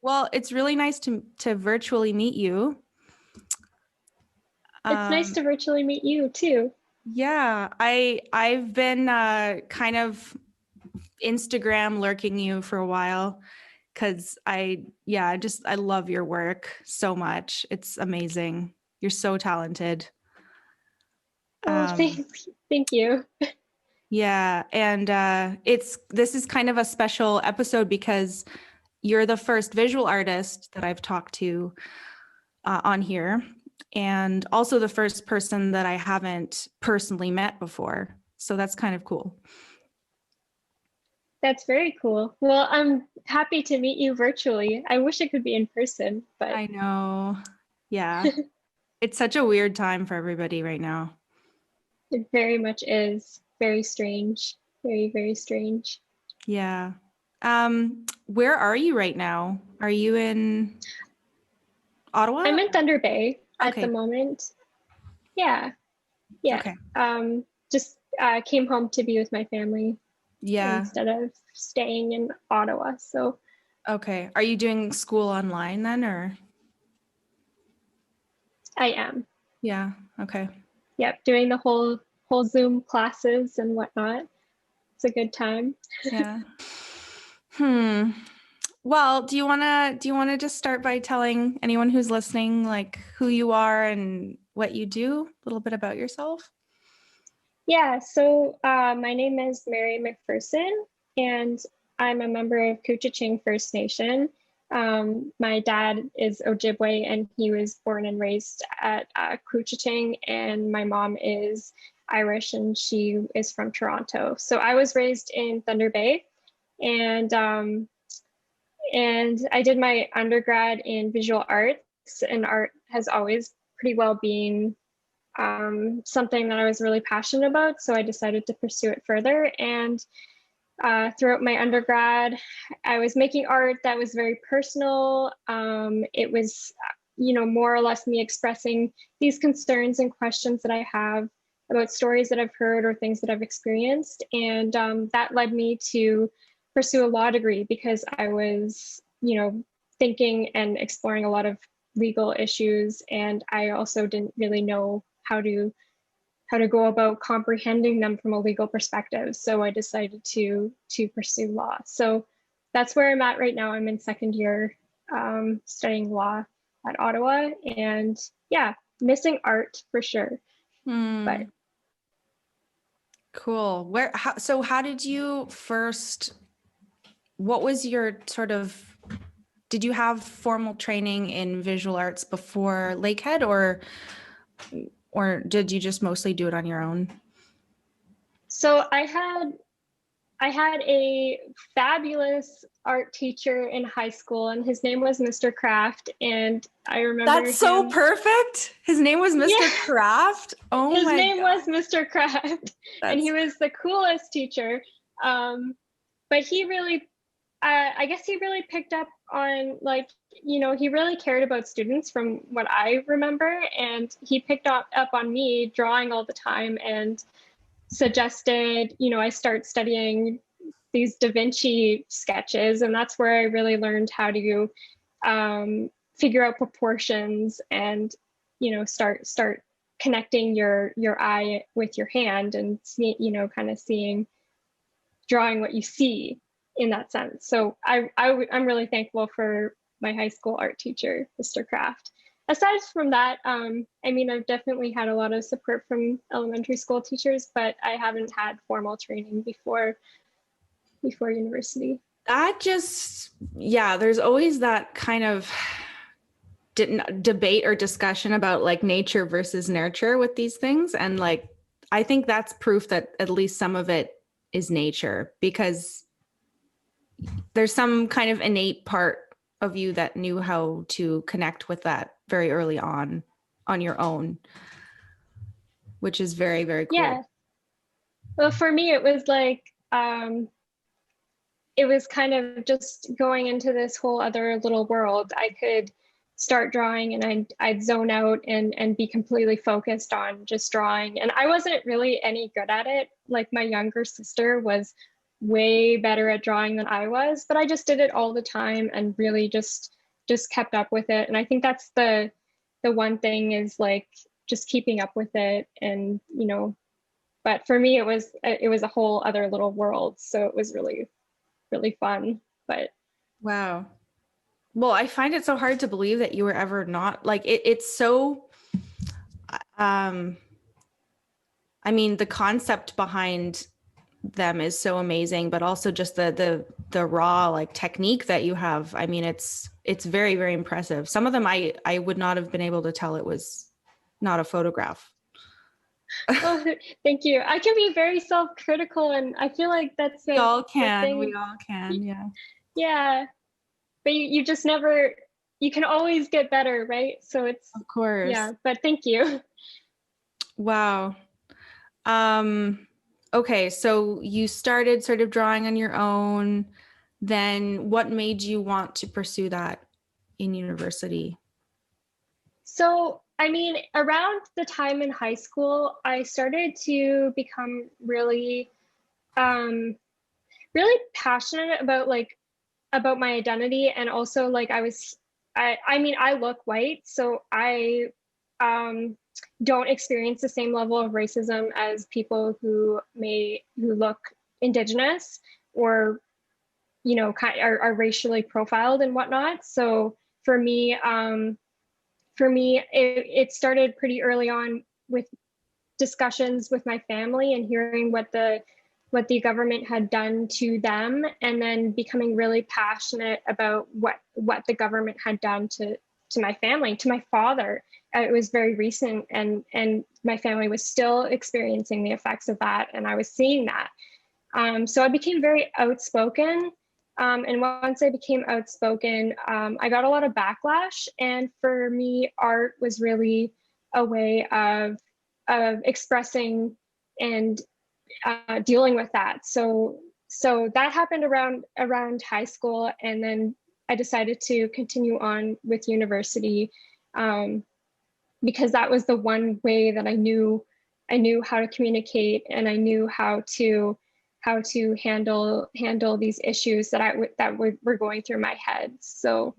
Well, it's really nice to virtually meet you. It's nice to virtually meet you too. Yeah, I've been kind of Instagram lurking you for a while because I love your work so much. It's amazing. You're so talented. Oh, thank you. Yeah, and this is kind of a special episode because you're the first visual artist that I've talked to on here, and also the first person that I haven't personally met before. So that's kind of cool. That's very cool. Well, I'm happy to meet you virtually. I wish it could be in person, but I know. Yeah. It's such a weird time for everybody right now. it very much is very strange. Very, very strange. Yeah. Where are you right now? Are you in Ottawa? I'm in Thunder Bay at the Okay. moment. Yeah. Yeah. Okay. Just came home to be with my family Yeah. instead of staying in Ottawa. So Okay. Are you doing school online then or? I am. Yeah. Okay. Yep, doing the whole Zoom classes and whatnot. It's a good time. Yeah. Well, do you wanna just start by telling anyone who's listening like who you are and what you do? A little bit about yourself? Yeah, so my name is Mary McPherson, and I'm a member of Couchiching First Nation. My dad is Ojibwa, and he was born and raised at Couchiching, and my mom is Irish, and she is from Toronto. So I was raised in Thunder Bay, and I did my undergrad in visual arts, and art has always pretty well been something that I was really passionate about. So I decided to pursue it further. And throughout my undergrad, I was making art that was very personal. It was, more or less me expressing these concerns and questions that I have about stories that I've heard or things that I've experienced. And that led me to pursue a law degree because I was, thinking and exploring a lot of legal issues. And I also didn't really know how to go about comprehending them from a legal perspective. So I decided to pursue law. So that's where I'm at right now. I'm in second year studying law at Ottawa, and yeah, missing art for sure. But Cool. How did you first, what was your sort of, did you have formal training in visual arts before Lakehead or did you just mostly do it on your own? so I had a fabulous art teacher in high school, and his name was Mr. Kraft. And I remember That's so him. perfect. His name was Mr. Yeah, Kraft. Oh his my name God. was Mr. Kraft, and he That's was the coolest teacher. But he really, I guess he really picked up on, like, he really cared about students from what I remember, and he picked up on me drawing all the time and suggested, I start studying these Da Vinci sketches, and that's where I really learned how to figure out proportions and start connecting your eye with your hand and see, kind of seeing, drawing what you see in that sense. So I'm really thankful for my high school art teacher, Mr. Kraft. Aside from that, I've definitely had a lot of support from elementary school teachers, but I haven't had formal training before university. that just, yeah, there's always that kind of debate or discussion about like nature versus nurture with these things. And like, I think that's proof that at least some of it is nature because there's some kind of innate part of you that knew how to connect with that very early on your own, which is very, very cool. Yeah. Well, for me, it was like, it was kind of just going into this whole other little world. I could start drawing and I'd zone out and be completely focused on just drawing. And I wasn't really any good at it. Like my younger sister was way better at drawing than I was, but I just did it all the time and really just kept up with it. And I think that's the one thing, is like just keeping up with it. And but for me, it was a whole other little world, so it was really, really fun. But Wow. Well, I find it so hard to believe that you were ever not like it's so um I mean, the concept behind them is so amazing, but also just the raw like technique that you have. I mean, it's very, very impressive. Some of them I would not have been able to tell it was not a photograph. oh, thank you. I can be very self-critical, and I feel like that's We all the can. We thing. all can. Yeah. Yeah, but you just never, you can always get better, right? So it's, Of course. yeah, but thank you. Wow. Okay, so you started sort of drawing on your own. Then what made you want to pursue that in university? So, I mean, around the time in high school, I started to become really, um, really passionate about about my identity. And also like I mean, I look white, so I um, don't experience the same level of racism as people who look Indigenous, or are racially profiled and whatnot. So for me, it started pretty early on with discussions with my family and hearing what the government had done to them, and then becoming really passionate about what the government had done to my family, to my father. It was very recent, and my family was still experiencing the effects of that, and I was seeing that. So I became very outspoken. And once I became outspoken, I got a lot of backlash. And for me, art was really a way of expressing and dealing with that. So that happened around high school, and then I decided to continue on with university, um, because that was the one way that I knew how to communicate, and I knew how to handle these issues that were going through my head. So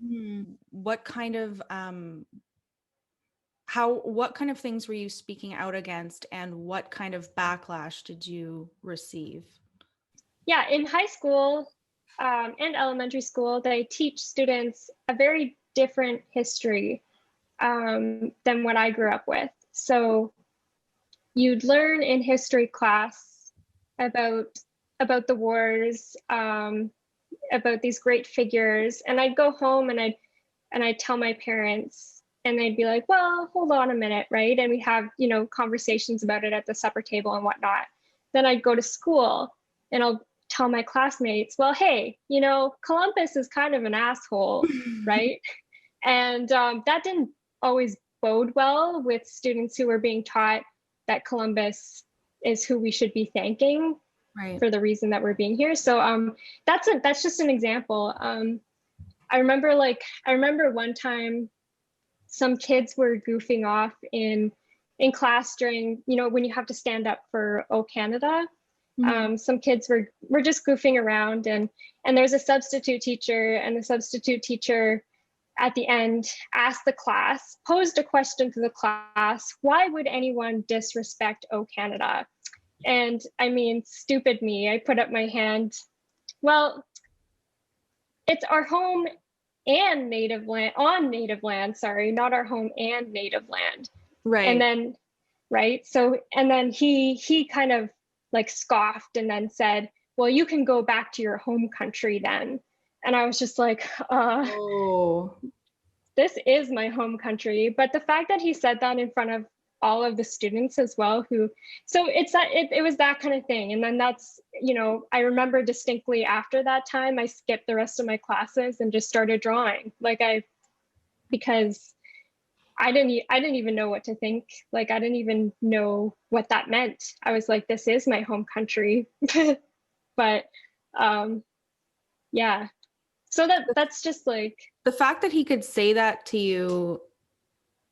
What kind of what kind of things were you speaking out against, and what kind of backlash did you receive? yeah, in high school and elementary school, they teach students a very different history than what I grew up with. So you'd learn in history class about the wars, about these great figures, and I'd go home and I'd tell my parents, and they'd be like, "Well, hold on a minute, right?" And we have conversations about it at the supper table and whatnot. Then I'd go to school and I'll tell my classmates, "Well, hey, Columbus is kind of an asshole, right?" And that didn't always bode well with students who were being taught that Columbus is who we should be thanking Right. for the reason that we're being here. So that's just an example. I remember one time some kids were goofing off in class during when you have to stand up for "O Canada." Some kids were just goofing around, and there's a substitute teacher, and the substitute teacher at the end asked the class, posed a question to the class: "Why would anyone disrespect O Canada?" And I mean, stupid me, I put up my hand. Well, it's our home and native land, on native land, sorry, not our home and native land. And Right. then, right. So, and then he kind of like scoffed and then said, "Well, you can go back to your home country then." And I was just like, Oh. this is my home country. But the fact that he said that in front of all of the students as well, so it was that kind of thing. And then I remember distinctly after that time, I skipped the rest of my classes and just started drawing, because I didn't even know what to think. Like, I didn't even know what that meant. I was like, this is my home country. But yeah, so that's just like, The fact that he could say that to you,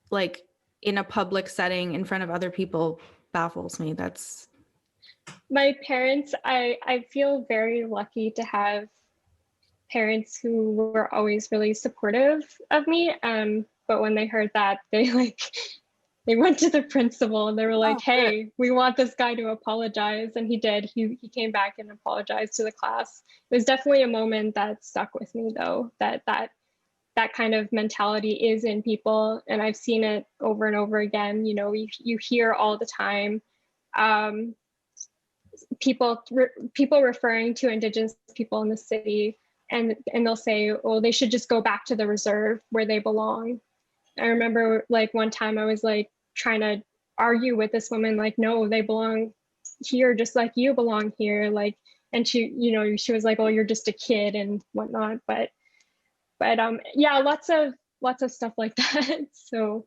like in a public setting in front of other people, baffles me. That's My parents, I feel very lucky to have parents who were always really supportive of me. But when they heard that, they like they went to the principal and they were like, Oh, good. "Hey, we want this guy to apologize," and he did. He came back and apologized to the class. It was definitely a moment that stuck with me, though. That kind of mentality is in people, and I've seen it over and over again. You know, you hear all the time. Um, people referring to Indigenous people in the city, and they'll say, "Oh, they should just go back to the reserve where they belong." I remember like one time I was like trying to argue with this woman, like, "No, they belong here just like you belong here." Like, and she was like, "Oh, you're just a kid," and whatnot. But yeah, lots of stuff like that. So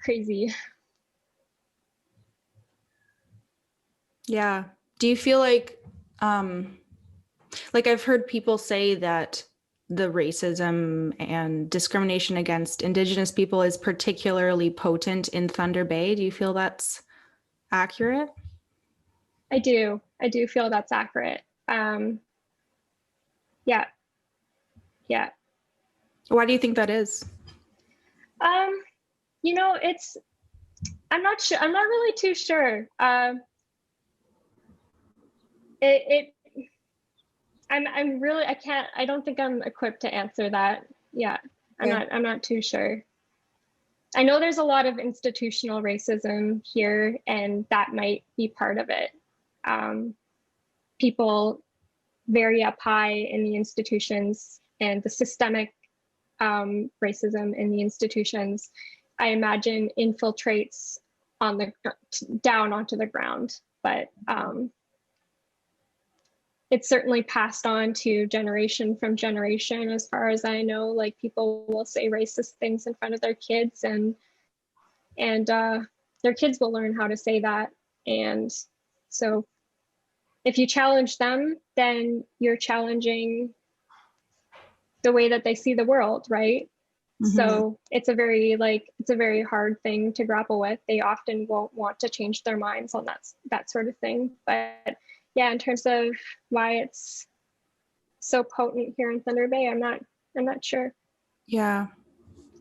crazy. Yeah. Do you feel like I've heard people say that the racism and discrimination against Indigenous people is particularly potent in Thunder Bay. Do you feel that's accurate? I do feel that's accurate. Yeah, yeah. Why do you think that is? Um, it's I'm not sure. I'm not really too sure. It I'm really I don't think I'm equipped to answer that. Yeah, Okay. I'm not too sure. I know there's a lot of institutional racism here, and that might be part of it. Um, People very up high in the institutions and the systemic racism in the institutions, I imagine infiltrates on the down onto the ground. But it's certainly passed on to generation from generation, as far as I know. Like people will say racist things in front of their kids, and their kids will learn how to say that. And so, if you challenge them, then you're challenging the way that they see the world, right? Mm-hmm. So it's a very hard thing to grapple with. They often won't want to change their minds on that sort of thing. But yeah, in terms of why it's so potent here in Thunder Bay, I'm not sure. Yeah.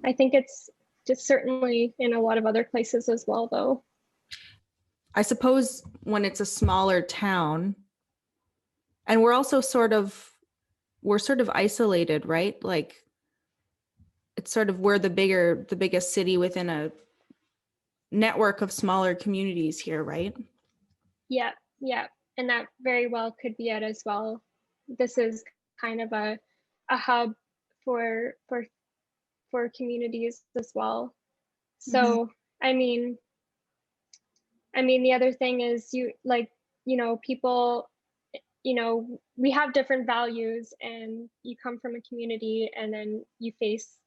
I think it's just certainly in a lot of other places as well, though. I suppose when it's a smaller town, and we're sort of isolated, right? Like it's sort of we're the biggest city within a network of smaller communities here, right? Yeah, yeah, and that very well could be it as well. This is kind of a hub for for for communities as well. Mm-hmm. So, I mean, the other thing is people, we have different values, and you come from a community, and then you face,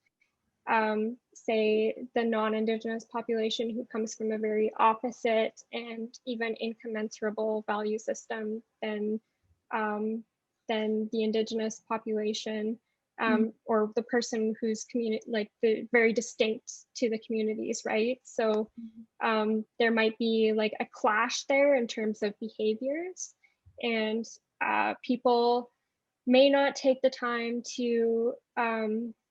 say, the non-Indigenous population who comes from a very opposite and even incommensurable value system um, than the Indigenous population, or the person who's like the very distinct to the communities, right? So there might be like a clash there in terms of behaviors, and people may not take the time to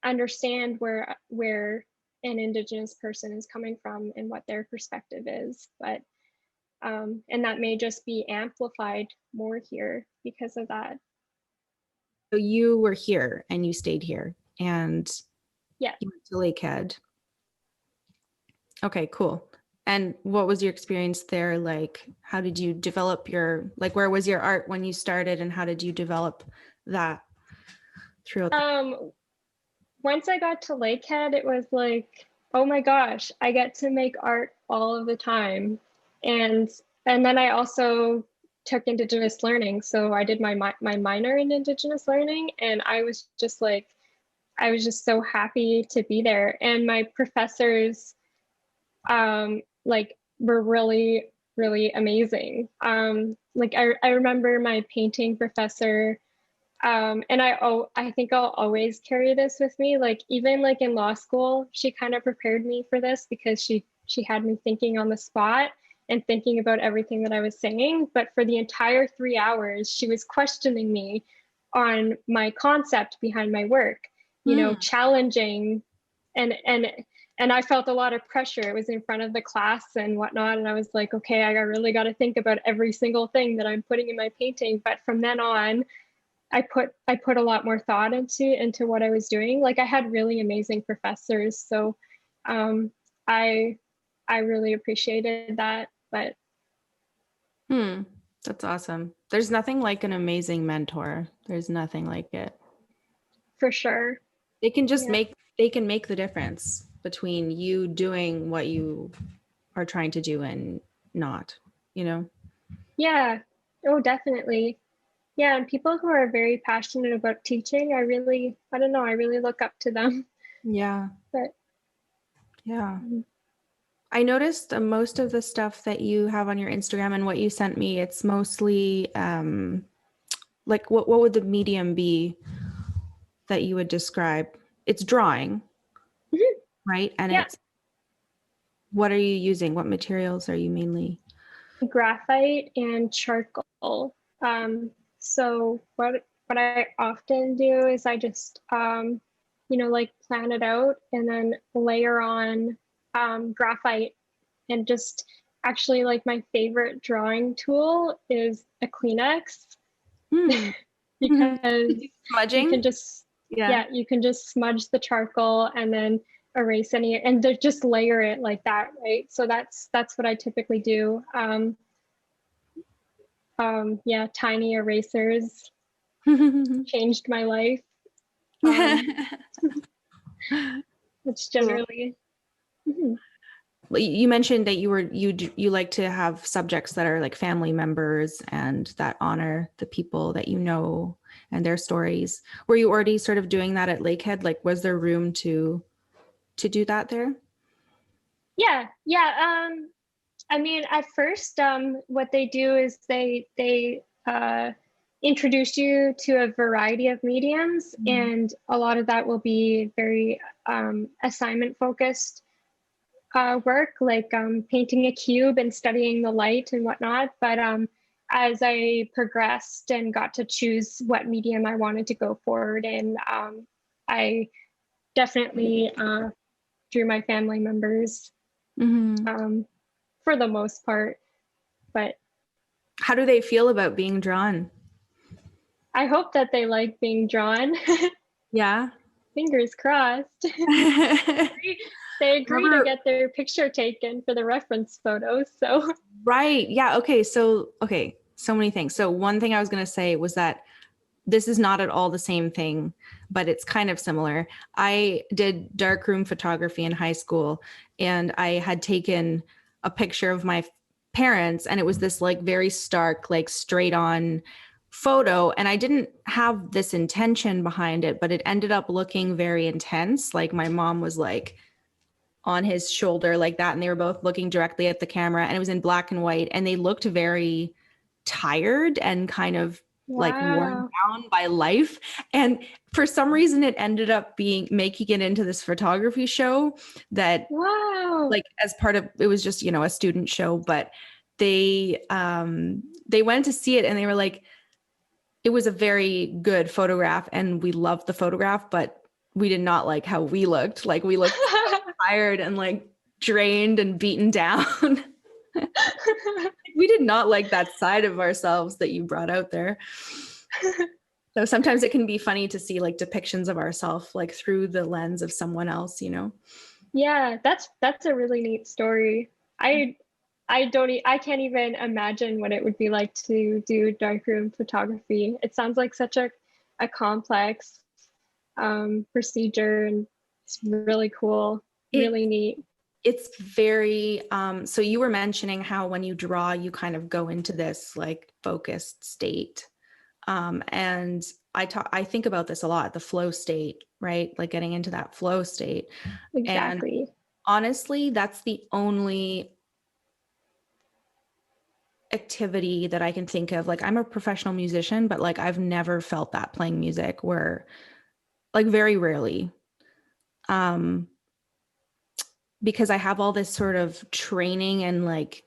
understand where an Indigenous person is coming from and what their perspective is. But and that may just be amplified more here because of that. So you were here and you stayed here and Yeah. you went to Lakehead. Okay, cool. And what was your experience there like? How did you develop where was your art when you started and how did you develop that throughout the Once I got to Lakehead, it was like, oh my gosh, I get to make art all of the time. And then I also took Indigenous learning. So I did my minor in Indigenous learning, and I was just so happy to be there. And my professors were really, really amazing. I remember my painting professor, and I think I'll always carry this with me. Like even like in law school, she kind of prepared me for this because she had me thinking on the spot. and thinking about everything that I was saying. But for the entire 3 hours, she was questioning me on my concept behind my work, challenging, and and I felt a lot of pressure. It was in front of the class and whatnot. And I was like, okay, I really got to think about every single thing that I'm putting in my painting. But from then on, I put a lot more thought into what I was doing. Like I had really amazing professors. So um, I I really appreciated that. But That's awesome. There's nothing like an amazing mentor. There's nothing like it. for sure. They can just Yeah. they can make the difference between you doing what you are trying to do and not, you know? Yeah. Oh, definitely. Yeah, and people who are very passionate about teaching, I don't know, I really look up to them. Yeah. But Yeah. I noticed most of the stuff that you have on your Instagram and what you sent me, it's mostly like what would the medium be that you would describe? It's drawing, mhm, right? And yeah, it's what are you using? What materials are you mainly? graphite and charcoal. So what I often do is I just like plan it out and then layer on graphite and just actually like my favorite drawing tool is a Kleenex Hmm. because you can Smudging? just Yeah. yeah, you can just smudge the charcoal and then erase any and just layer it like that, right? So that's what I typically do. Yeah, tiny erasers changed my life. Um, it's Cool. generally mhm. You mentioned that you like to have subjects that are like family members and that honor the people that you know and their stories. Were you already sort of doing that at Lakehead? Like, was there room to do that there? Yeah. I mean, at first, what they do is they introduce you to a variety of mediums, and a lot of that will be very assignment focused work, like painting a cube and studying the light and whatnot. But as I progressed and got to choose what medium I wanted to go forward in, I definitely drew my family members Mm-hmm. um, for the most part. But How do they feel about being drawn? I hope that they like being drawn. Yeah. Fingers crossed. They agree to Remember, get their picture taken for the reference photos. So right. Yeah. Okay. So many things. So one thing I was going to say was that this is not at all the same thing, but it's kind of similar. I did darkroom photography in high school, and I had taken a picture of my parents, and it was this like very stark, like straight on photo. And I didn't have this intention behind it, but it ended up looking very intense. Like my mom was like on his shoulder like that, and they were both looking directly at the camera, and it was in black and white, and they looked very tired and kind of like worn wow. down by life. And for some reason it ended up being making it into this photography show that Wow. like as part of it was just, a student show, but they went to see it and they were like, it was a very good photograph and we loved the photograph, but we did not like how we looked. Like we looked tired and like drained and beaten down. We did not like that side of ourselves that you brought out there. So sometimes it can be funny to see like depictions of ourselves like through the lens of someone else. Yeah, that's a really neat story. I can't even imagine what it would be like to do darkroom photography. It sounds like such a complex procedure, and it's really cool, It really neat. it's very so you were mentioning how when you draw you kind of go into this like focused state. And I think about this a lot, the flow state, right? Like getting into that flow state. And Exactly. honestly, that's the only activity that I can think of. Like I'm a professional musician, but like I've never felt that playing music where like very rarely. Um because I have all this sort of training and like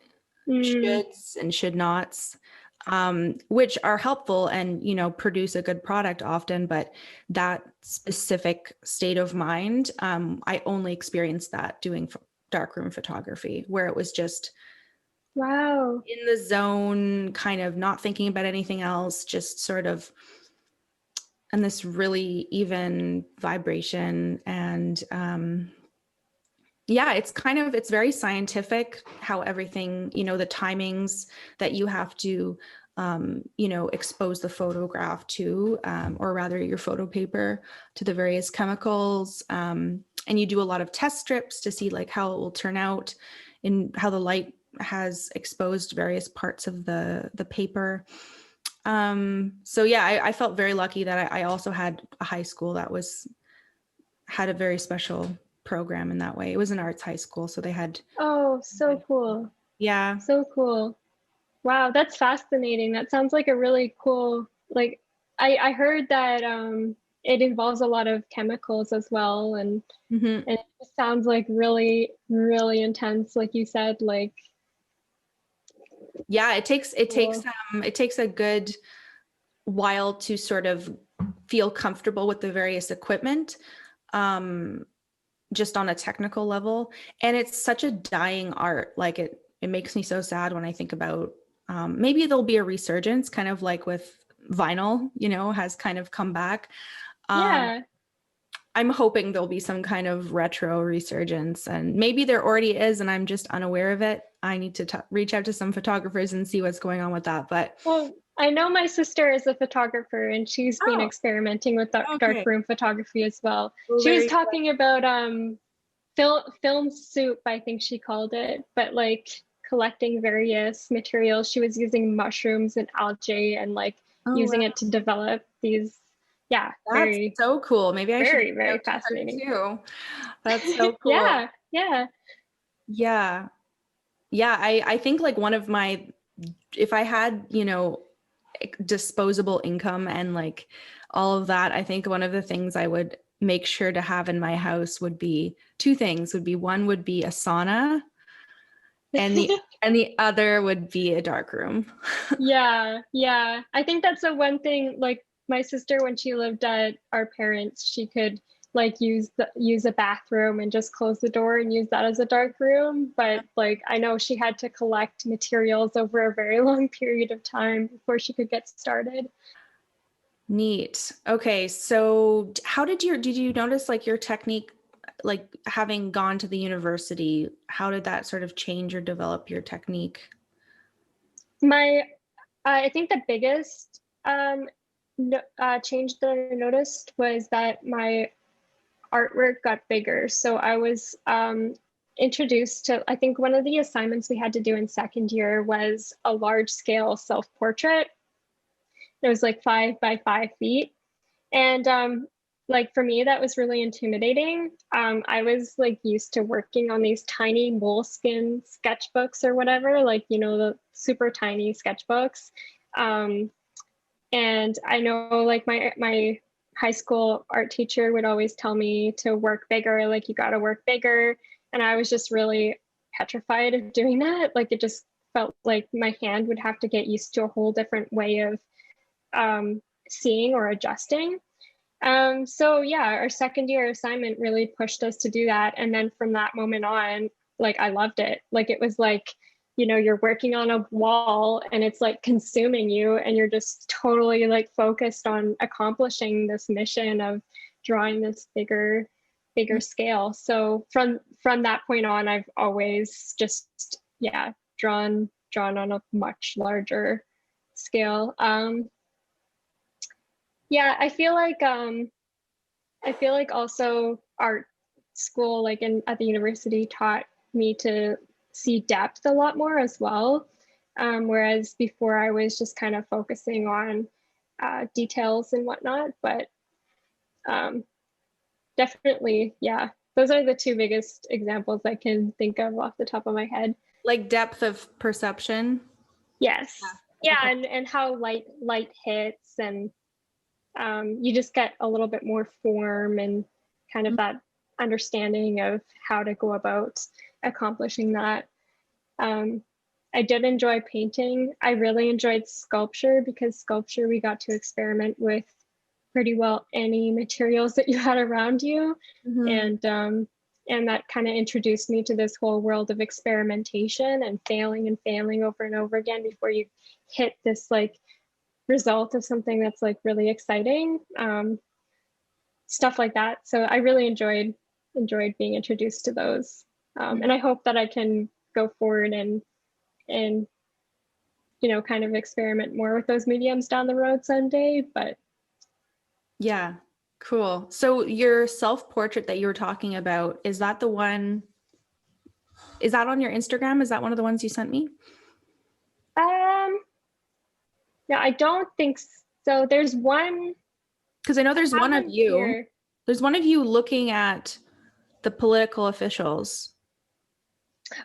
Mm. shoulds and should nots, which are helpful and, produce a good product often. But that specific state of mind, I only experienced that doing darkroom photography, where it was just Wow. in the zone, kind of not thinking about anything else, just sort of, and this really even vibration. And yeah, it's very scientific how everything, the timings that you have to, expose the photograph to, or rather your photo paper to the various chemicals. And you do a lot of test strips to see like how it will turn out and how the light has exposed various parts of the paper. So yeah, I felt very lucky that I also had a high school that had a very special program in that way. It was an arts high school, so they had. Oh, so cool. Yeah. So cool. Wow, that's fascinating. That sounds like a really cool, like I heard that it involves a lot of chemicals as well, and Mm-hmm. it just sounds like really, really intense, like you said, like Yeah, it takes cool. it takes a good while to sort of feel comfortable with the various equipment, just on a technical level. And it's such a dying art. Like it makes me so sad when I think about, maybe there'll be a resurgence, kind of like with vinyl, has kind of come back. Yeah. I'm hoping there'll be some kind of retro resurgence, and maybe there already is and I'm just unaware of it. I need to reach out to some photographers and see what's going on with that. But Well, I know my sister is a photographer and she's been oh, experimenting with okay. darkroom photography as well. Well, She there was you go. talking about film soup, I think she called it, but like collecting various materials. She was using mushrooms and algae and like Oh, using wow. it to develop these, yeah, That's very, so cool. Maybe I should very, reach very out to her fascinating. too. That's so cool. Yeah, yeah. Yeah. Yeah. I think like one of my, if I had, disposable income and like all of that, I think one of the things I would make sure to have in my house would be two things. One would be a sauna, and the other would be a dark room. Yeah, yeah. I think that's the one thing, like my sister when she lived at our parents, she could like use a bathroom and just close the door and use that as a dark room. But like I know she had to collect materials over a very long period of time before she could get started. Neat. Okay, so how did you notice like your technique, like having gone to the university, how did that sort of change or develop your technique? My I think the biggest no, change that I noticed was that my artwork got bigger. So I was introduced to, I think one of the assignments we had to do in second year was a large scale self portrait. It was like 5 by 5 feet. And like for me, that was really intimidating. I was like used to working on these tiny moleskin sketchbooks or whatever, like, the super tiny sketchbooks. Um, and I know like my high school art teacher would always tell me to work bigger, like you got to work bigger. And I was just really petrified of doing that. Like it just felt like my hand would have to get used to a whole different way of seeing or adjusting. So yeah, our second year assignment really pushed us to do that. And then from that moment on, like I loved it. Like it was like, you're working on a wall and it's like consuming you and you're just totally like focused on accomplishing this mission of drawing this bigger scale. So from that point on, I've always just drawn on a much larger scale. Yeah, I feel like also art school, like at the university, taught me to see depth a lot more as well. Whereas before I was just kind of focusing on details and whatnot. But um, definitely, yeah, those are the two biggest examples I can think of off the top of my head. Like depth of perception? Yes, yeah, Okay. and how light hits, and you just get a little bit more form and kind of that understanding of how to go about accomplishing that. Um, I did enjoy painting. I really enjoyed sculpture because sculpture we got to experiment with pretty well any materials that you had around you. Mhm. And that kind of introduced me to this whole world of experimentation and failing over and over again before you hit this like result of something that's like really exciting. Stuff like that. So I really enjoyed being introduced to those. And I hope that I can go forward and kind of experiment more with those mediums down the road someday. But Yeah, cool. So your self-portrait that you were talking about, is that the one, is that on your Instagram? Is that one of the ones you sent me? um no, I don't think so. There's one. Because I know I there's have one of one you. here. There's one of you looking at the political officials,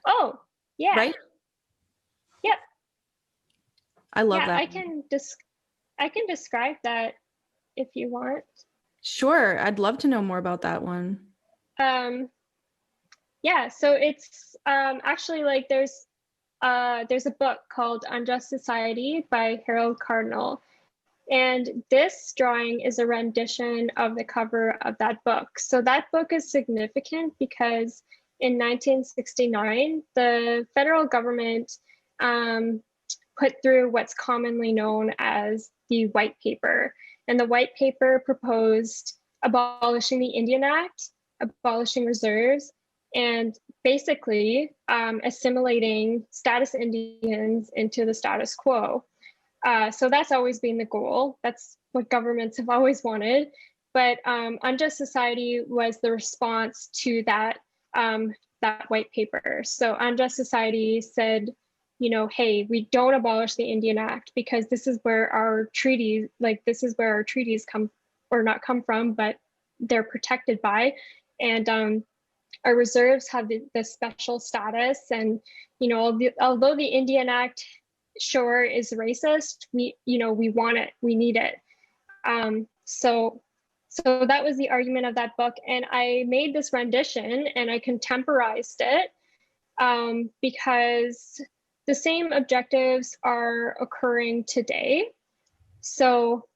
Oh, yeah. right? Yep. I love Yeah, that. I can describe that if you want. Sure, I'd love to know more about that one. Um yeah, so it's actually like there's a book called Unjust Society by Harold Cardinal. And this drawing is a rendition of the cover of that book. So that book is significant because in 1969, the federal government um, put through what's commonly known as the White Paper. And the White Paper proposed abolishing the Indian Act, abolishing reserves, and basically assimilating status Indians into the status quo. So that's always been the goal. That's what governments have always wanted. But Unjust Society was the response to that white paper. So Unjust Society said, hey, we don't abolish the Indian Act because this is where our treaties, come, or not come from, but they're protected by. And our reserves have the special status. And, although the Indian Act sure is racist, we want it, we need it. So that was the argument of that book, and I made this rendition and I contemporized it because the same objectives are occurring today. So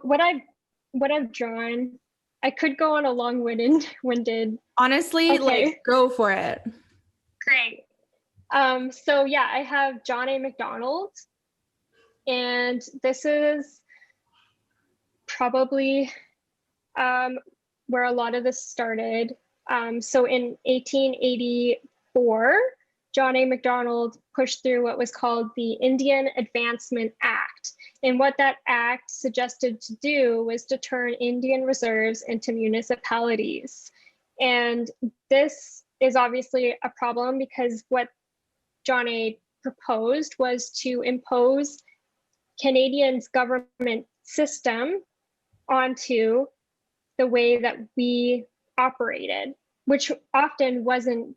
what I've drawn, I could go on a long-winded. Honestly, Okay. like, go for it. Great. So yeah, I have John A. MacDonald, and this is probably where a lot of this started. So in 1884, John A. MacDonald pushed through what was called the Indian Advancement Act. And what that act suggested to do was to turn Indian reserves into municipalities. And this is obviously a problem because what John A. proposed was to impose Canadians' government system onto the way that we operated, which often wasn't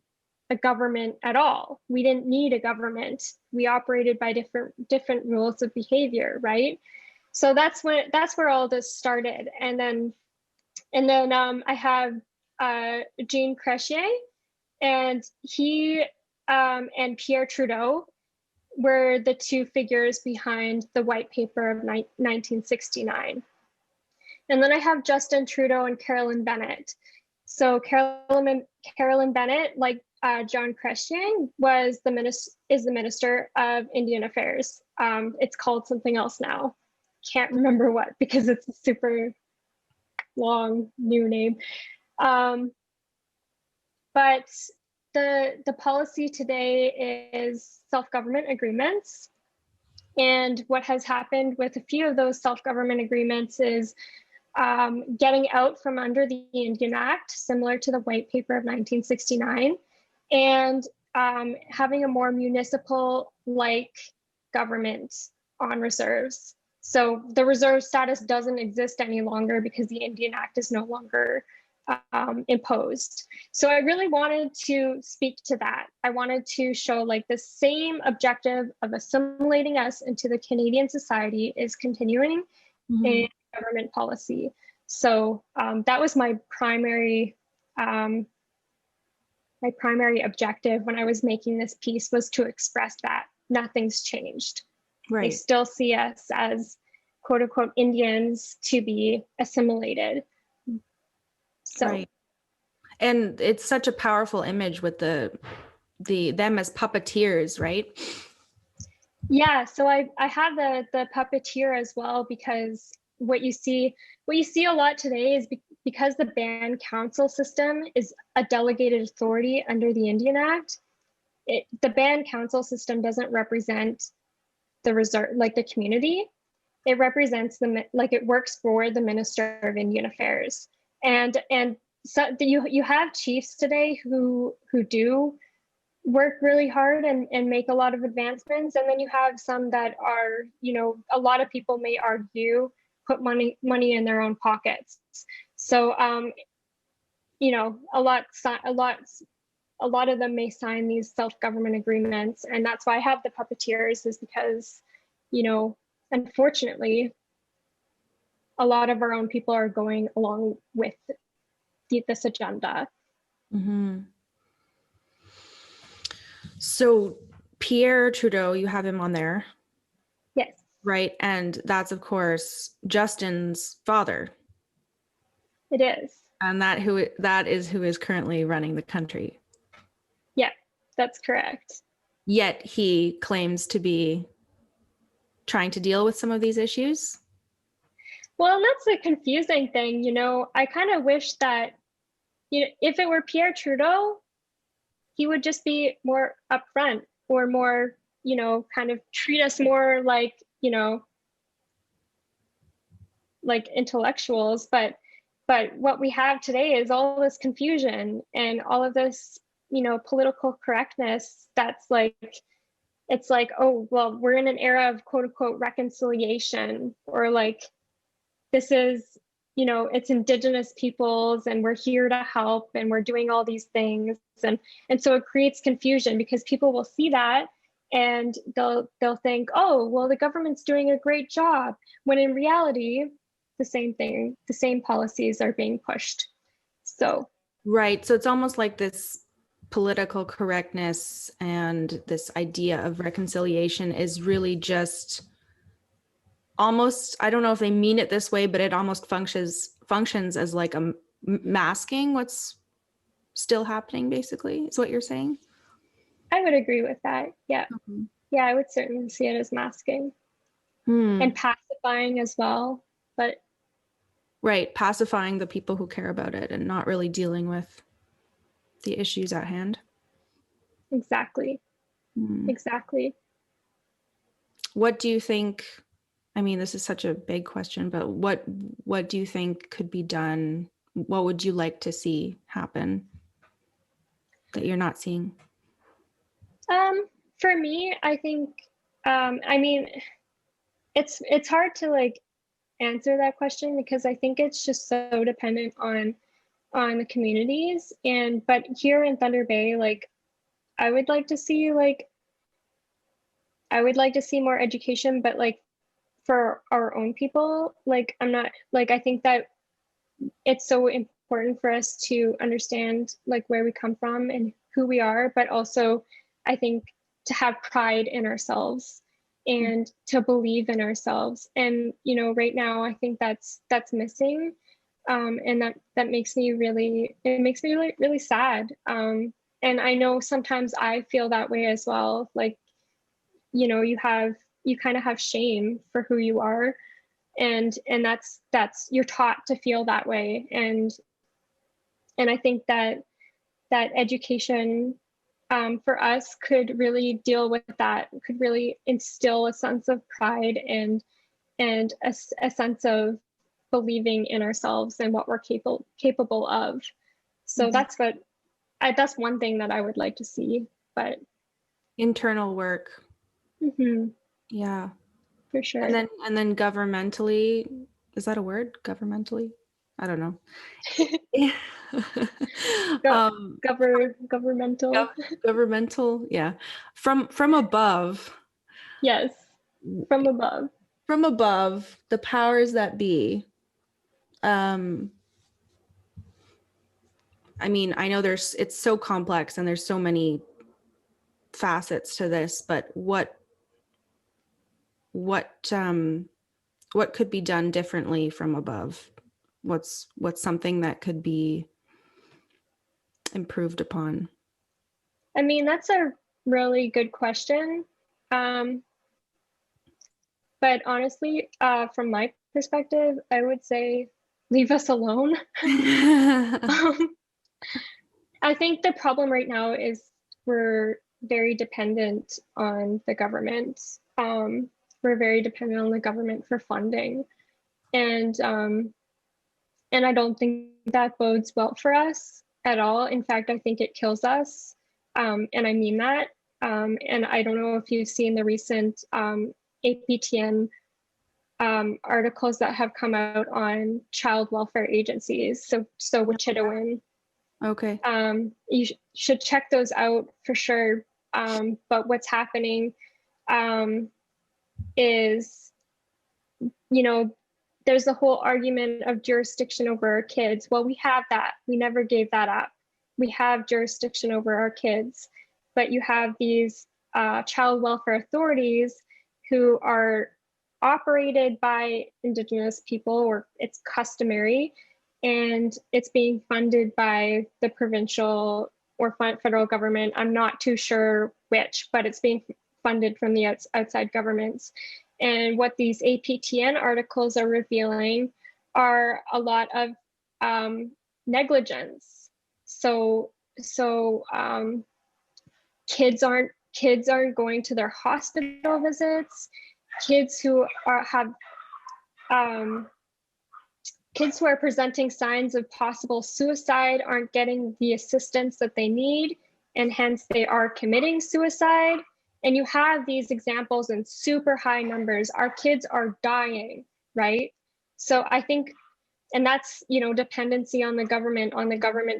a government at all. We didn't need a government. We operated by different rules of behavior, right? So that's where all this started. And then I have Jean Chrétien, and he and Pierre Trudeau were the two figures behind the White Paper of 1969. And then I have Justin Trudeau and Carolyn Bennett. So Carolyn Bennett, like John Chrétien, is the Minister of Indian Affairs. It's called something else now. Can't remember what because it's a super long new name. But the policy today is self-government agreements. And what has happened with a few of those self-government agreements is getting out from under the Indian Act, similar to the White Paper of 1969, and having a more municipal-like government on reserves. So the reserve status doesn't exist any longer because the Indian Act is no longer imposed. So I really wanted to speak to that. I wanted to show like the same objective of assimilating us into the Canadian society is continuing in government policy. So that was my primary objective when I was making this piece, was to express that nothing's changed. They Right. still see us as quote unquote Indians to be assimilated. So Right. And it's such a powerful image with the them as puppeteers, right? yeah, so I have the puppeteer as well, because what you see a lot today is because the band council system is a delegated authority under the Indian Act. The band council system doesn't represent the reserve, like the community. It represents it works for the Minister of Indian Affairs, and so you have chiefs today who do work really hard and make a lot of advancements, and then you have some that are, a lot of people may argue, put money in their own pockets. So a lot of them may sign these self-government agreements, and that's why I have the puppeteers, is because, unfortunately, a lot of our own people are going along with this agenda. Mm-hmm. So Pierre Trudeau, you have him on there. Yes. Right. And that's, of course, Justin's father. It is. And that is who is currently running the country. Yeah, that's correct. Yet he claims to be trying to deal with some of these issues. Well, that's a confusing thing. I kind of wish that, if it were Pierre Trudeau, he would just be more upfront, or more, kind of treat us more like, like intellectuals. But what we have today is all this confusion and all of this, political correctness that's like, it's like, oh, well, we're in an era of quote unquote reconciliation, or like, this is, it's Indigenous peoples and we're here to help and we're doing all these things. And so it creates confusion, because people will see that and they'll think, oh, well, the government's doing a great job, when in reality, the same policies are being pushed. So Right. So it's almost like this political correctness and this idea of reconciliation is really just almost, I don't know if they mean it this way, but it almost functions as like a masking what's still happening, basically, is what you're saying. I would agree with that. Yeah. Mm-hmm. Yeah, I would certainly see it as masking and pacifying as well. But right, pacifying the people who care about it and not really dealing with the issues at hand. exactly. Exactly. What do you think? I mean, this is such a big question, but what do you think could be done? What would you like to see happen that you're not seeing? For me, I think, I mean, it's hard to like answer that question, because I think it's just so dependent on the communities. But here in Thunder Bay, like, I would like to see more education, but like for our own people. Like, I think that it's so important for us to understand like where we come from and who we are, but also I think to have pride in ourselves and to believe in ourselves. And right now I think that's missing, and that makes me really really sad. And I know sometimes I feel that way as well. Like, you kind of have shame for who you are, and that's you're taught to feel that way. And I think that education, for us, could really deal with that, could really instill a sense of pride and a sense of believing in ourselves and what we're capable of. So that's one thing that I would like to see. But Internal work. Yeah. For sure. And then governmentally, is that a word? Governmentally? I don't know. Governmental. Governmental, yeah. From above. Yes, from above. From above, the powers that be. I mean, I know it's so complex and there's so many facets to this, but what could be done differently from above? What's something that could be improved upon? I mean, that's a really good question. But honestly, from my perspective, I would say leave us alone. I think the problem right now is we're very dependent on the government. We're very dependent on the government for funding, and I don't think that bodes well for us at all. In fact, I think it kills us, and I mean that. And I don't know if you've seen the recent APTN articles that have come out on child welfare agencies. So Wichita. Okay. You should check those out for sure. But what's happening is, you know, there's the whole argument of jurisdiction over our kids. Well, we have that. We never gave that up. We have jurisdiction over our kids, but you have these child welfare authorities who are operated by Indigenous people, or it's customary, and it's being funded by the provincial or federal government. I'm not too sure which, but it's being funded from the outside governments. And what these APTN articles are revealing are a lot of negligence. So kids aren't going to their hospital visits. Kids who are presenting signs of possible suicide aren't getting the assistance that they need, and hence they are committing suicide. And you have these examples in super high numbers. Our kids are dying, right? So I think, and that's, you know, dependency on the government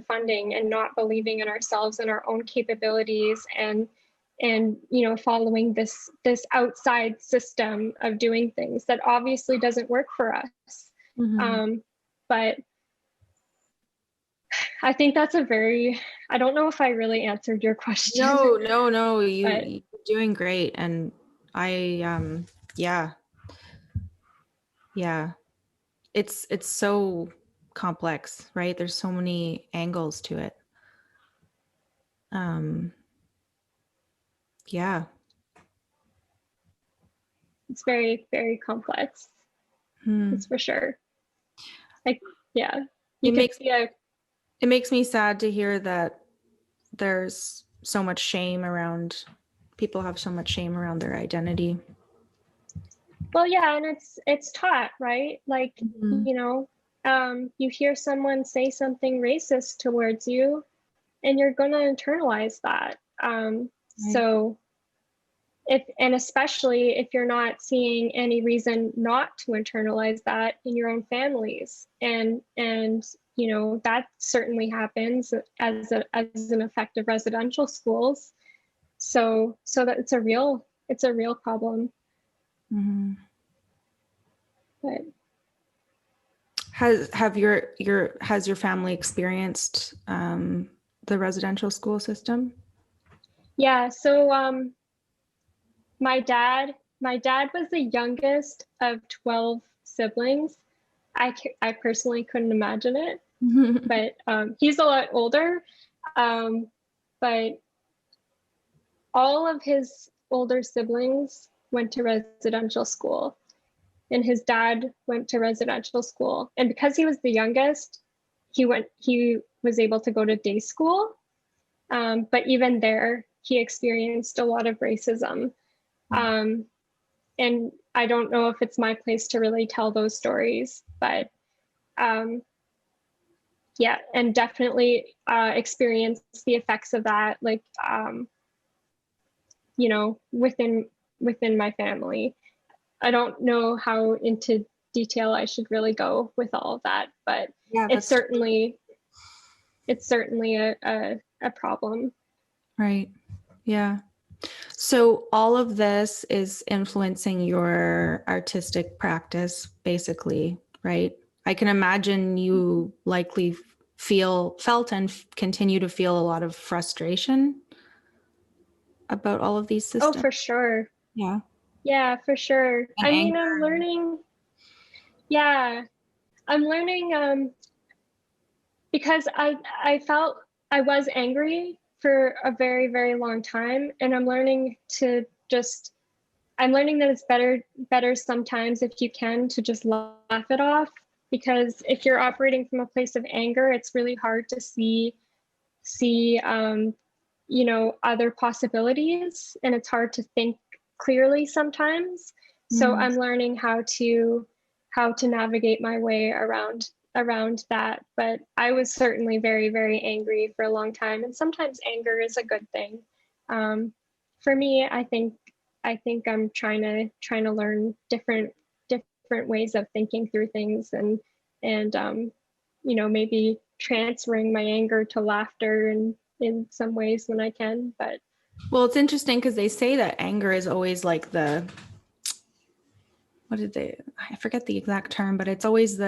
funding, and not believing in ourselves and our own capabilities, and you know, following this outside system of doing things that obviously doesn't work for us. Mm-hmm. But I think that's I don't know if I really answered your question. No, you're doing great. And yeah, it's so complex, right? There's so many angles to it. Yeah. It's very, very complex. That's for sure. Like, yeah. It makes me sad to hear that there's so much shame around, people have so much shame around their identity. Well, yeah, and it's taught, right? Like, you know, you hear someone say something racist towards you, and you're gonna internalize that. Right. So especially if you're not seeing any reason not to internalize that in your own families, and you know, that certainly happens as an effect of residential schools. So that it's a real problem. Mm-hmm. But has your family experienced the residential school system? Yeah. So my dad was the youngest of 12 siblings. I personally couldn't imagine it, but he's a lot older. But all of his older siblings went to residential school, and his dad went to residential school. And because he was the youngest, he was able to go to day school. But even there, he experienced a lot of racism. And I don't know if it's my place to really tell those stories, but yeah, and definitely experience the effects of that, like, you know, within my family. I don't know how into detail I should really go with all of that, but yeah, it's certainly a problem. Right. Yeah. So all of this is influencing your artistic practice, basically, right? I can imagine you likely felt and continue to feel a lot of frustration. about all of these Oh, systems? for sure. Yeah. Yeah, for sure. And I mean, anger. I'm learning. Yeah, I'm learning because I felt I was angry for a very, very long time, and I'm learning to just I'm learning that it's better sometimes if you can to just laugh it off, because if you're operating from a place of anger, it's really hard to see other possibilities, and it's hard to think clearly sometimes. So Mm. I'm learning how to navigate my way around that. But I was certainly very, very angry for a long time, and sometimes anger is a good thing. For me, I think I'm trying to learn different ways of thinking through things, and maybe transferring my anger to laughter and in some ways when I can. But Well, it's interesting because they say that anger is always like I forget the exact term, but it's always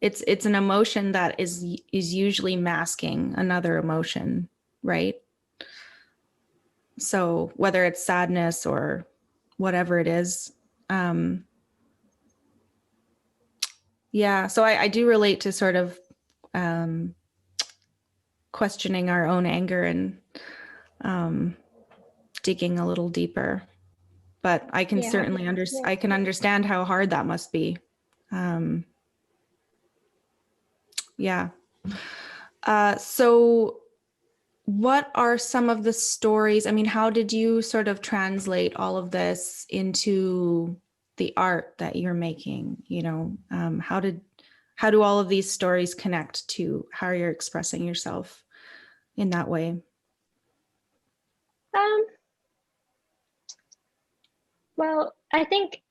it's an emotion that is usually masking another emotion, right? So whether it's sadness or whatever it is, um, yeah. So I do relate to sort of um, questioning our own anger and um, digging a little deeper. But I can yeah, certainly yeah. I can understand how hard that must be. Um, yeah. So what are some of the stories? I mean, how did you sort of translate all of this into the art that you're making? How do all of these stories connect to how you're expressing yourself in that way? Um, well, I think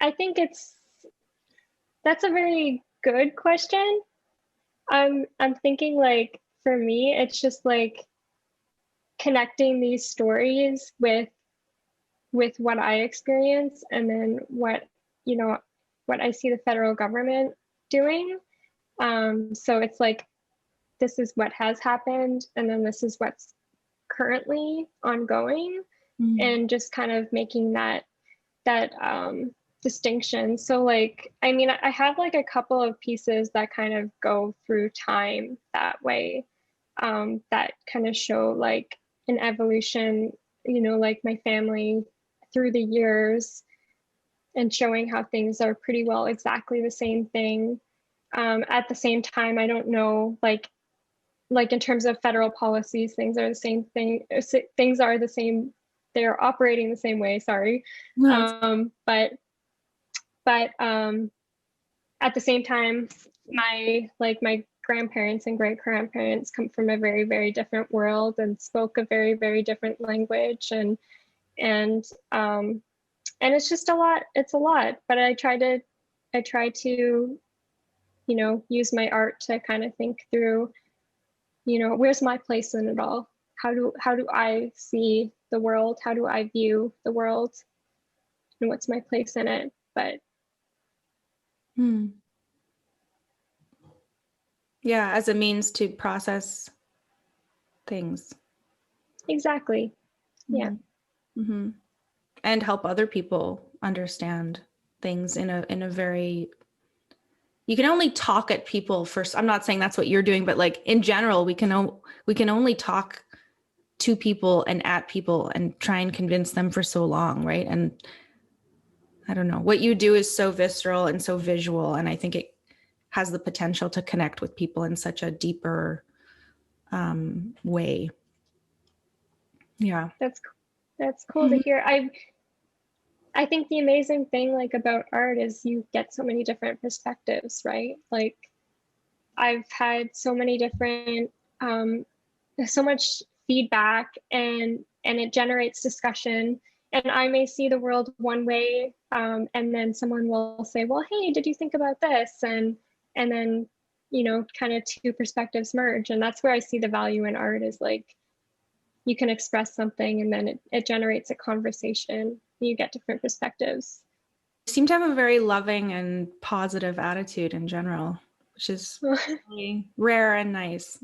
that's a very good question. I'm thinking, like, for me, it's just like connecting these stories with what I experience, and then you know what I see the federal government doing. So it's like, this is what has happened, and then this is what's currently ongoing, Mm. and just kind of making that distinction. So, like, I mean, I have like a couple of pieces that kind of go through time that way, that kind of show like an evolution, like my family through the years, and showing how things are pretty well exactly the same thing. At the same time, I don't know, like in terms of federal policies, things are the same thing. Things are the same. They're operating the same way. Sorry, No, but at the same time, my grandparents and great grandparents come from a very, very different world and spoke a very, very different language, and and it's just a lot. It's a lot, but I try to use my art to kind of think through, where's my place in it all? How do I see the world? How do I view the world? And what's my place in it? But Hmm. Yeah, as a means to process things. exactly. Yeah. Mm-hmm. And help other people understand things in a very you can only talk at people first. I'm not saying that's what you're doing, but like in general, we can only talk to people and at people and try and convince them for so long, right? And I don't know. What you do is so visceral and so visual, and I think it has the potential to connect with people in such a deeper way. Yeah. That's cool to hear. I think the amazing thing, like, about art is you get so many different perspectives, right? Like, I've had so many different so much feedback, and it generates discussion, and I may see the world one way, and then someone will say, well, hey, did you think about this? And then kind of two perspectives merge, and that's where I see the value in art, is like, you can express something, and then it generates a conversation. You get different perspectives. You seem to have a very loving and positive attitude in general, which is really rare and nice.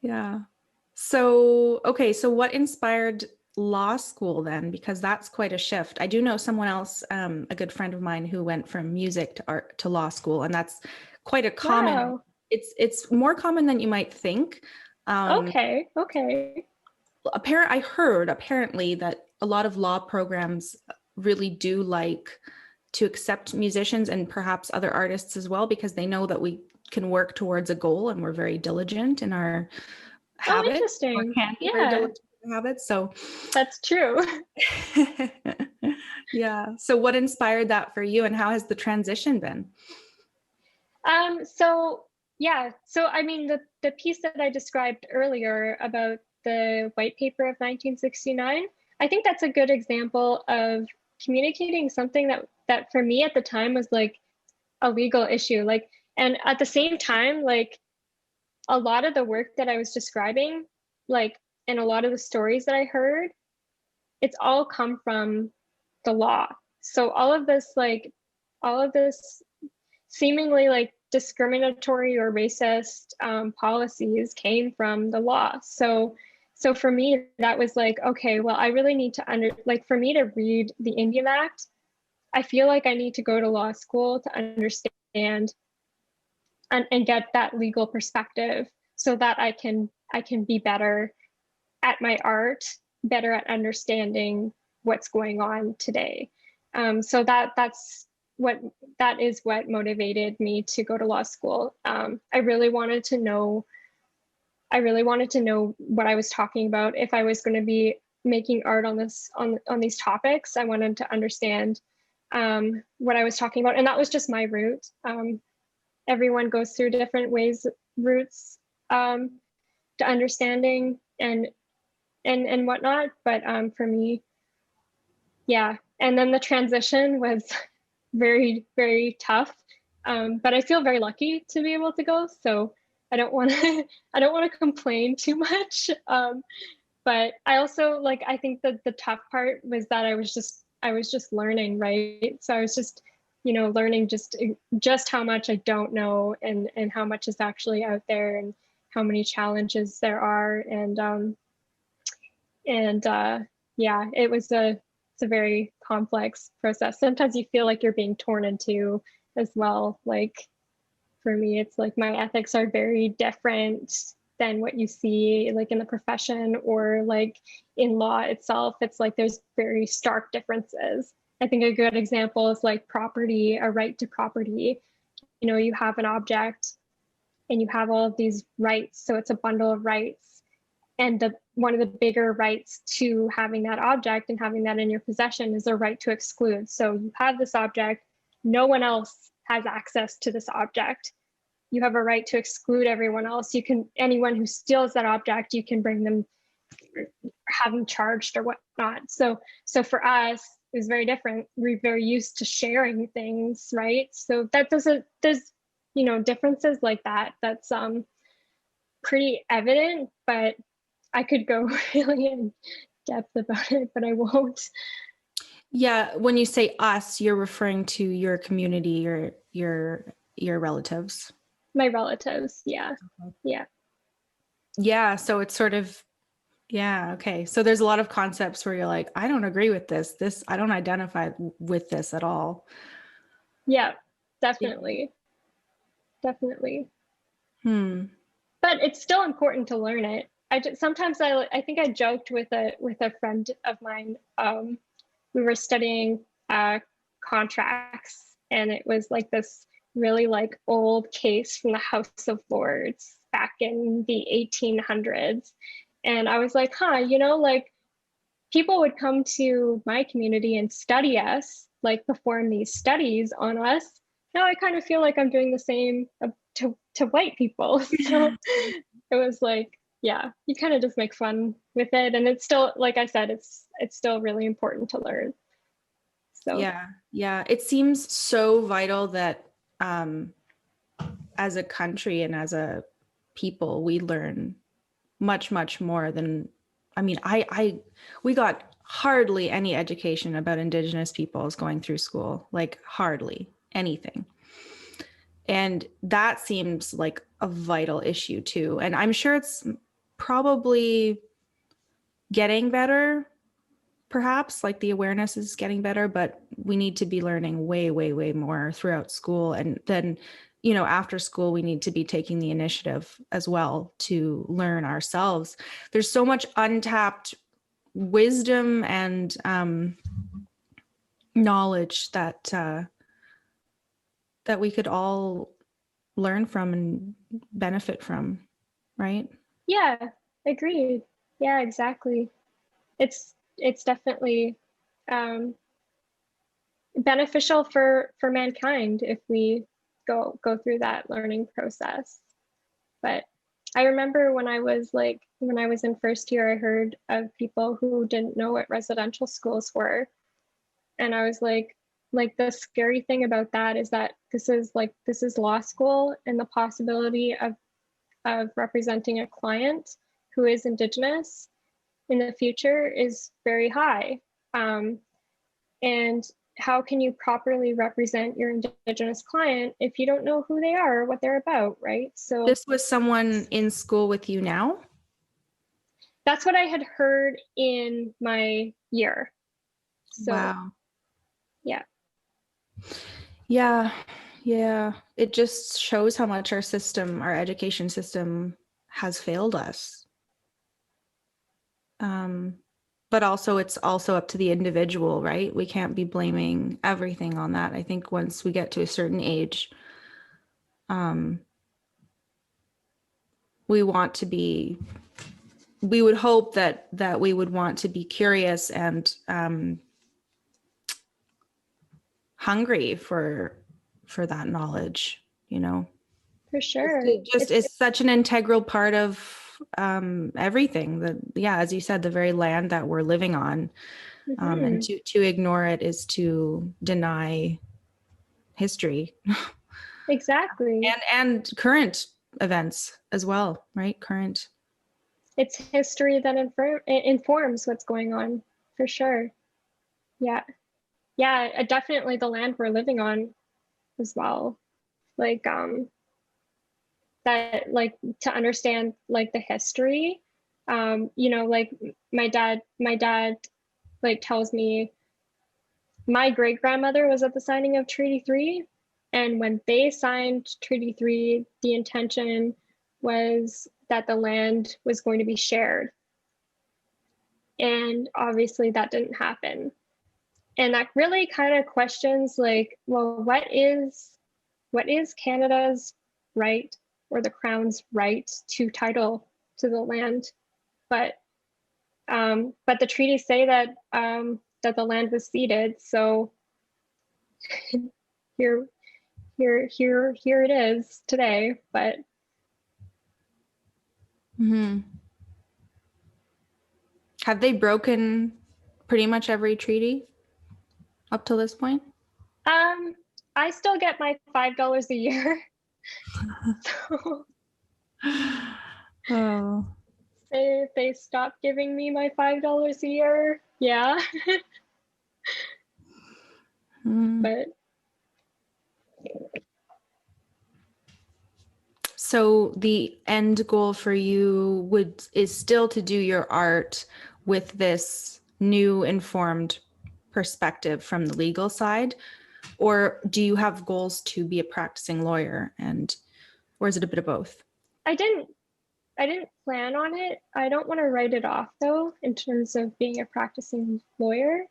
Yeah. So, okay, so what inspired law school then? Because that's quite a shift. I do know someone else, a good friend of mine, who went from music to art to law school, and that's quite a common. Wow. It's more common than you might think. Okay. Okay. I heard apparently that a lot of law programs really do like to accept musicians and perhaps other artists as well, because they know that we can work towards a goal and we're very diligent in our Oh, habits, or interesting. can be very Yeah, diligent in our habits. So that's true. yeah. So what inspired that for you, and how has the transition been? So yeah, so I mean the piece that I described earlier about the white paper of 1969, I think that's a good example of communicating something that for me at the time was like a legal issue. Like, and at the same time, like a lot of the work that I was describing, like, and a lot of the stories that I heard, it's all come from the law. So all of this seemingly like discriminatory or racist policies came from the law. So for me, that was like, okay, well, I really need to like for me to read the Indian Act, I feel like I need to go to law school to understand and get that legal perspective so that I can be better at my art, better at understanding what's going on today. So what that is what motivated me to go to law school. I really wanted to know. I really wanted to know what I was talking about. If I was going to be making art on these topics, I wanted to understand what I was talking about, and that was just my route. Everyone goes through different routes to understanding and whatnot. But for me, yeah. And then the transition was very, very tough. But I feel very lucky to be able to go. So I don't want to I don't want to complain too much. But I also like I think that the tough part was that I was just learning, right? So I was just, learning just how much I don't know and how much is actually out there and how many challenges there are. And yeah, it's a very complex process. Sometimes you feel like you're being torn in two as well. Like for me, it's like my ethics are very different than what you see like in the profession or like in law itself. It's like there's very stark differences. I think a good example is like property, a right to property. You have an object and you have all of these rights. So it's a bundle of rights. And one of the bigger rights to having that object and having that in your possession is a right to exclude. So you have this object, no one else has access to this object. You have a right to exclude everyone else. Anyone who steals that object, you can bring them, have them charged or whatnot. So for us, it was very different. We're very used to sharing things, right? So there's differences like that. That's pretty evident, but I could go really in depth about it, but I won't. Yeah, when you say us, you're referring to your community, your relatives. My relatives, yeah. Yeah. Yeah, so it's sort of, yeah, okay. So there's a lot of concepts where you're like, I don't agree with this. I don't identify with this at all. Yeah, definitely. Definitely. But it's still important to learn it. Sometimes I think I joked with a friend of mine. We were studying contracts, and it was like this really like old case from the House of Lords back in the 1800s, and I was like, like people would come to my community and study us, like perform these studies on us. Now I kind of feel like I'm doing the same to white people. So it was like, yeah, you kind of just make fun with it. And it's still, like I said, it's still really important to learn. So yeah. It seems so vital that as a country and as a people, we learn much, much more than, I mean, we got hardly any education about Indigenous peoples going through school, like hardly anything. And that seems like a vital issue too. And I'm sure it's probably getting better, perhaps, like the awareness is getting better, but we need to be learning way, way, way more throughout school. And then, you know, after school, we need to be taking the initiative as well to learn ourselves. There's so much untapped wisdom and knowledge that that we could all learn from and benefit from, right? Yeah, agreed. Yeah, exactly. It's definitely beneficial for mankind if we go through that learning process. But I remember when I was in first year, I heard of people who didn't know what residential schools were, and I was like the scary thing about that is that this is law school, and the possibility of representing a client who is Indigenous in the future is very high. And how can you properly represent your Indigenous client if you don't know who they are or what they're about, right? So This was someone in school with you now? that's what I had heard in my year. So Wow. yeah. Yeah. Yeah. It just shows how much our system, our education system, has failed us. But also it's also up to the individual, right? We can't be blaming everything on that. I think once we get to a certain age, we want to be, we would hope that we would want to be curious and hungry for that knowledge, you know. For sure. It just is such an integral part of everything. That, yeah, as you said, the very land that we're living on, and to ignore it is to deny history. Exactly. And current events as well, right? Current. It's history that informs what's going on, for sure. Yeah. Yeah, definitely the land we're living on as well. Like that, like, to understand like the history. You know, like my dad like tells me my great grandmother was at the signing of Treaty 3, and when they signed Treaty 3, the intention was that the land was going to be shared, and obviously that didn't happen. And that really kind of questions, like, well, what is Canada's right, or the Crown's right, to title to the land? But the treaties say that that the land was ceded. So here it is today. But Have they broken pretty much every treaty up to this point? I still get my $5 a year. So Oh. if they stop giving me my $5 a year, yeah. But so the end goal for you is still to do your art with this new informed perspective from the legal side, or do you have goals to be a practicing lawyer, or is it a bit of both? I didn't plan on it. I don't want to write it off though in terms of being a practicing lawyer.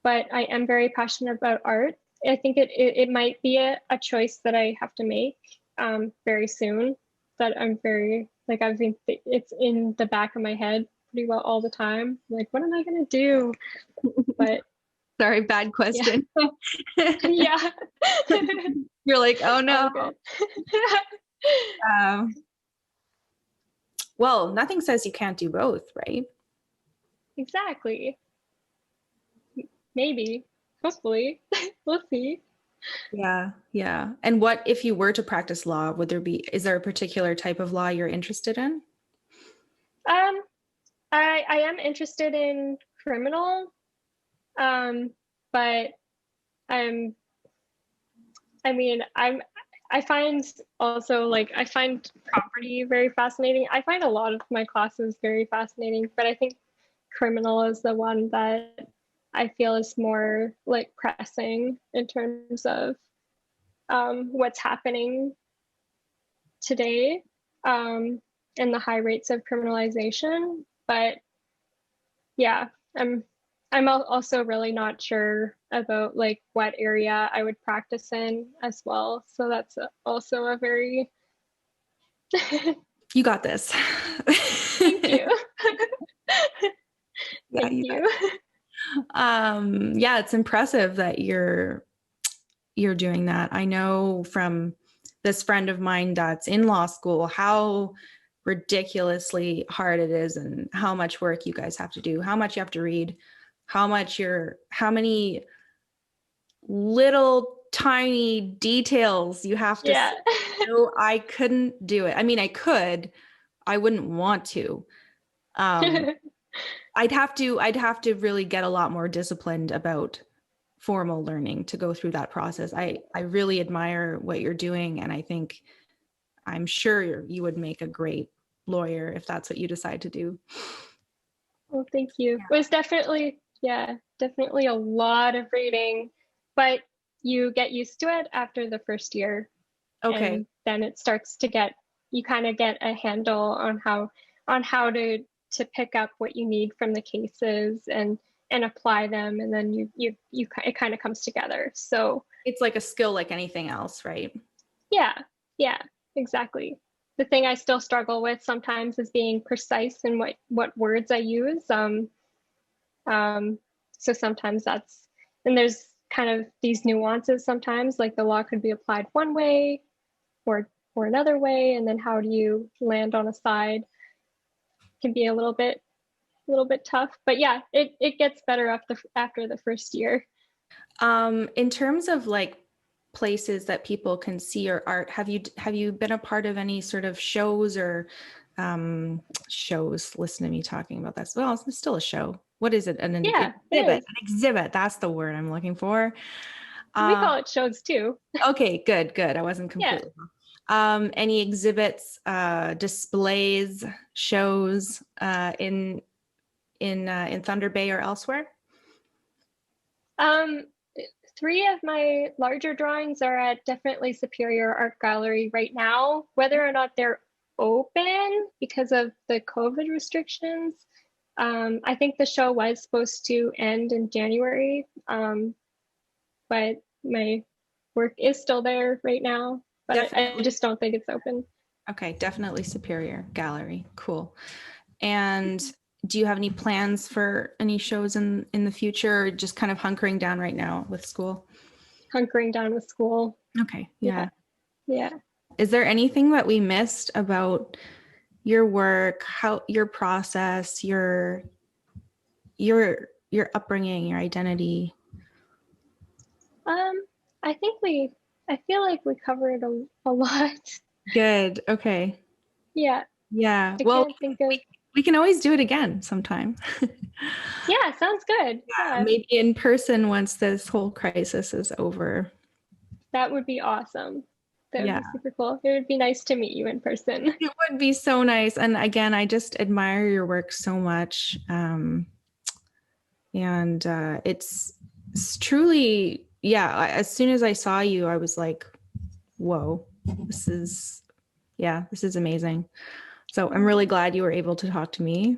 But I am very passionate about art. I think it might be a choice that I have to make very soon. That I'm very, like, I've been, it's in the back of my head pretty well all the time. Like, what am I gonna do? But Sorry, bad question. yeah. You're like, oh no. Well, nothing says you can't do both, right? Exactly. Maybe. Hopefully. We'll see. Yeah, yeah. And what if you were to practice law? Is there a particular type of law you're interested in? I am interested in criminal, but I mean, I find also like I find property very fascinating. I find a lot of my classes very fascinating, but I think criminal is the one that I feel is more like pressing in terms of what's happening today, and the high rates of criminalization. But yeah, I'm also really not sure about like what area I would practice in as well. So that's also a very You got this. thank you. Yeah, Thank you got you. yeah, it's impressive that you're doing that. I know from this friend of mine that's in law school how ridiculously hard it is and how much work you guys have to do, how much you have to read, how many little tiny details you have to Yeah. see. No, I couldn't do it. I mean, I could, I wouldn't want to. Um, I'd have to really get a lot more disciplined about formal learning to go through that process. I really admire what you're doing, and I'm sure you would make a great lawyer if that's what you decide to do. Well, thank you. It was definitely, yeah, definitely a lot of reading, but you get used to it after the first year, Okay. and then it starts to get, you kind of get a handle on how to pick up what you need from the cases and apply them, and then it kind of comes together. So It's like a skill like anything else, right? yeah, yeah, exactly. The thing I still struggle with sometimes is being precise in what words I use. Um, so sometimes and there's kind of these nuances sometimes, like the law could be applied one way or another way, and then how do you land on a side can be a little bit tough. But yeah, it gets better after the first year. In terms of like places that people can see your art, have you been a part of any sort of shows or shows? Listen to me talking about this. Well, it's still a show. What is it? An Yeah, it exhibit. is. An exhibit. That's the word I'm looking for. We Um, call it shows too. okay, good, good. I wasn't Yeah. completely wrong. Any exhibits, displays, shows in Thunder Bay or elsewhere? Um, three of my larger drawings are at definitely Superior Art Gallery right now. Whether or not they're open because of the COVID restrictions, I think the show was supposed to end in January, but my work is still there right now. But I Definitely. just don't think it's open. Okay, definitely Superior Gallery. Cool. And do you have any plans for any shows in the future, or just kind of hunkering down right now with school? Hunkering down with school. Okay, Yeah, yeah. yeah. Is there anything that we missed about your work, how your process, your upbringing, your identity? Um, I think I feel like we covered a lot. Good. Okay. Yeah, Yeah. I Well, can't think of. we can always do it again sometime. Yeah, sounds good. Yeah, Maybe in person once this whole crisis is over. that would be awesome. That would Yeah. be super cool. It would be nice to meet you in person. It would be so nice. And again, I just admire your work so much. And it's truly, yeah, as soon as I saw you, I was like, whoa, this is amazing. So I'm really glad you were able to talk to me.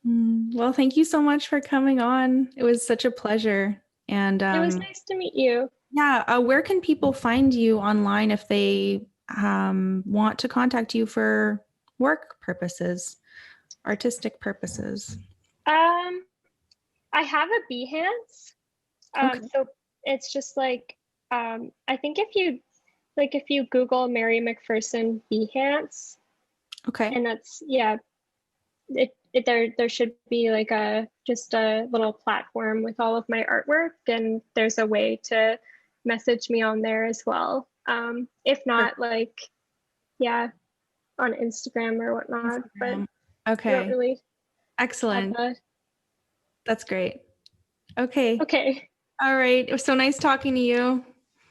Well, thank you so much for coming on. It was such a pleasure. And It was nice to meet you. yeah, where can people find you online if they want to contact you for work purposes, artistic purposes? Um, I have a Behance. Okay. So it's just like I think if you Google Mary McPherson Behance, Okay. and that's yeah, there should be like just a little platform with all of my artwork, and there's a way to message me on there as well. If not, Perfect. like yeah, on Instagram or whatnot, but Instagram. I don't Okay. really have Excellent. a. That's great. Okay. Okay, All right. It was so nice talking to you.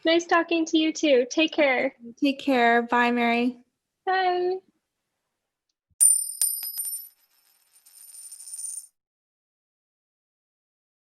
Nice talking to you too. Take care. Take care. Bye, Mary. Bye.